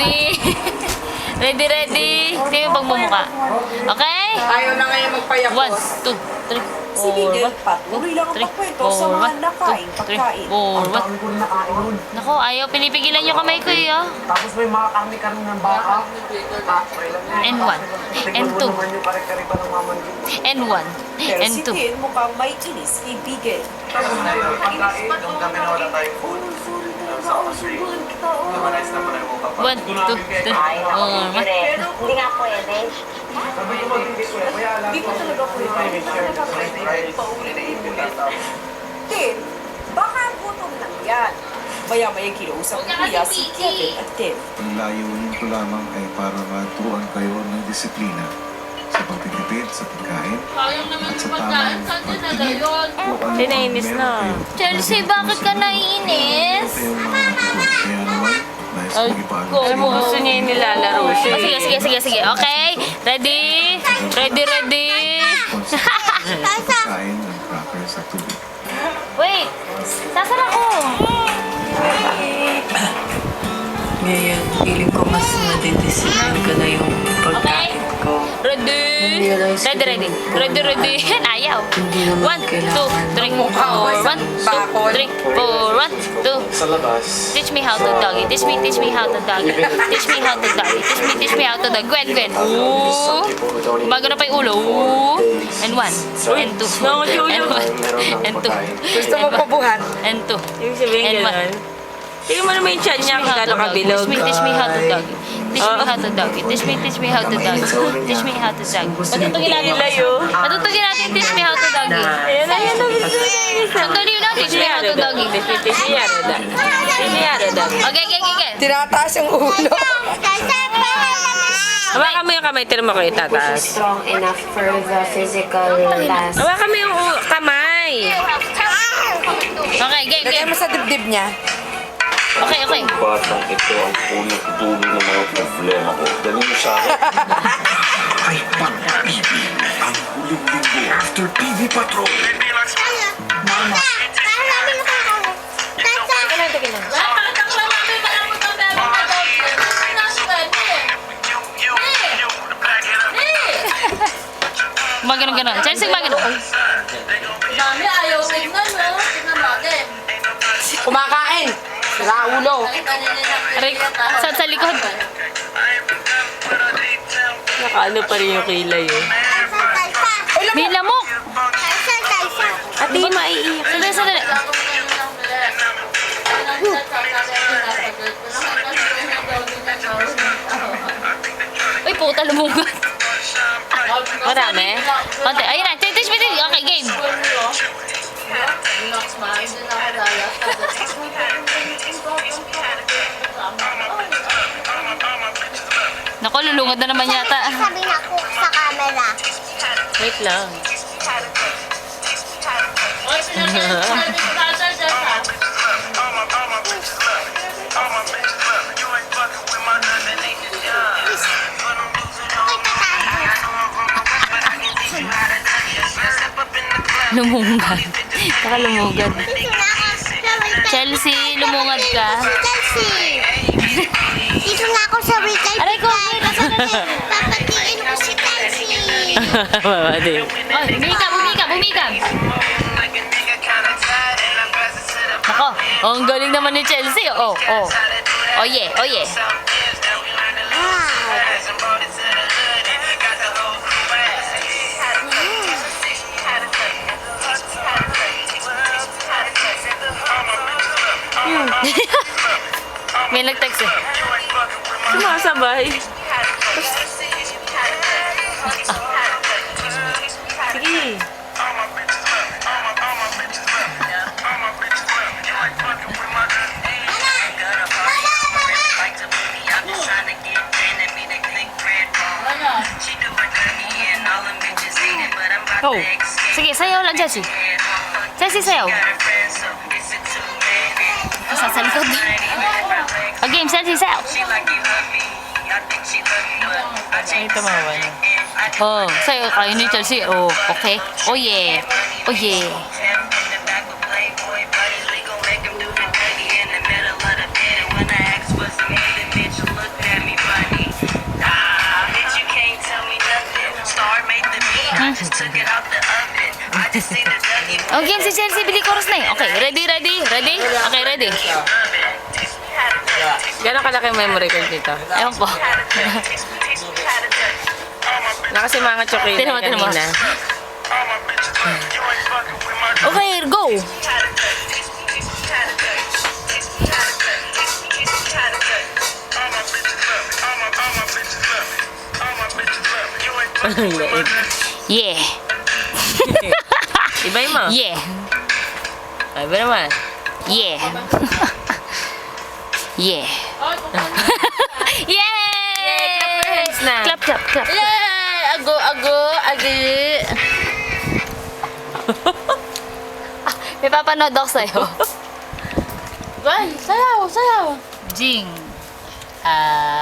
ready. Ready, ready. Tingnan yung pagmumukha. Okay? Ayaw na ngayon magpayakos. 1, 2, 3, 4, Sige, Del, patuloy lang ang pagkwento sa mga nakain pagkain. 4, 1. Nako, ayaw pinipigilan yung kamay ko eh. Oh. Tapos may mga karne-karne ng baka. And 1, and 2, and 1, Pero and si 2. Del mukhang may inis ibigay. Tapos na yung pagkain, nung kami na wala tayong food. Sa kasi, namanize na pala yung kapag. 1, 2, 3, 4, 1. Hindi nga pwede. Sabi ko mag-ibig ko, kaya alam Di ko. ko talaga pwede. Talaga pwede. Paulit-ulit. Del, baka gutom lang yan. Maya-maya kinausap ni Kuya si Kevin at Del. Ang layunin ko lamang ay para maturuan kayo ng disiplina sa pagtitipid sa pagkain at sa tamang pagtingin kung ano Tinainis ang na. meron kayo. Chelsea, bakit ka naiinis? Kayong mga natutunan. Kaya naman, nais Ay, kong ipaalam ko, sa inyo gusto niya yung nilalaro siya. Sige, sige, sige, sige. Okay? Ready? Ready, ready? sa pagkain ng crackers at tubig. Wait! Sasara ko! Ngayon, feeling ko mas nadidisipan ko na yung pagkain ko. Ready? Na-realize ko Ready, ready. din. Ready, ready. Ayaw. Hindi naman 1, 2, 3, 4. 1, 2, 3, 4. 1, 2. Sa labas, Teach me how to doggy. Teach me how to doggy. Teach me how to doggy. Teach me how to doggy. Gwen, Gwen. Ooh. Bago na pa yung ulo. Ooh. And 1. And 2. And 1. And 2. Gusto mo pabuhat? And 2. Yung sabihin And gano'n. Tingnan mo naman yung tiyan niya kung gano'n kabilog. Teach me how to doggy. Teach me how to doggy. Teach me how to doggy. Teach me how to doggy. Patutugin natin. Layo. Patutugin natin. Teach me how to doggy. Ayan na, ayan na. Sandali lang. Teach me how to doggy. Teach me how to doggy. Teach me how to doggy. Okay, okay, okay. Tinataas yung ulo. Hawakan mo yung kamay, tira mo ko itataas. Strong enough for the physical task. Hawakan mo yung kamay. Okay, game, Lagay game. mo sa dibdib niya. Okay, okay. Batang ito ang punot dulo ng mga problema ko. Dali mo sa akin. Ay, pag-TV, ang huling linggo after TV Patrol. Maganon, ganon. Chelsea, maganon. Mami, ayaw tignan mo. Tignan natin. Kumakain. Sira ulo. Aray, sa likod. Nakaano pa rin yung kilay eh. May lamok. At di maiiyak. Sandali, sandali. Uy, puta, lumugod. Marami? Konti. Ayun na. Teach me. Okay, game. Relax, ma. Hindi na ako lala. Naku, lulungod na naman yata. Sabi na ko sa camera. Wait lang. Oy, pinag-alala dyan, ha? Lumungad. Saka lumugad. Chelsea, lumungad ka. Chelsea! Dito na ako sa weekend. Aray ko, nasa na din. Papatiin ko si Chelsea. Mama din. Oh, bumikap. Nako, oh, ang galing naman ni Chelsea. Oh. Oh yeah. May nag-text eh. Sumasabay. Sige. Oh. Sige, sayaw lang, Chelsea. Chelsea, sayaw. Sa likod. O, game, Chelsea, sayaw. Ay, tumawa niya. Oh, sayaw kayo ni Chelsea. Oh, okay. Oh, yeah. Okay, si Chelsea, bili chorus na eh. Okay, ready? Okay, ready? Gano'ng kalaki ang memory card nito? Ewan ko. Nakasi mga chocolate Tinan mo, tinan mo. kanina. Okay, go! Ang liit. Yeah. Ibay mo. Yeah. Ay, ba naman? Yeah. Yeah. Yay! Clap your hands na. Clap, clap, clap. Yay! Ago, agi. May papanood ako sa'yo. Ay, sayaw. Jing. Ah.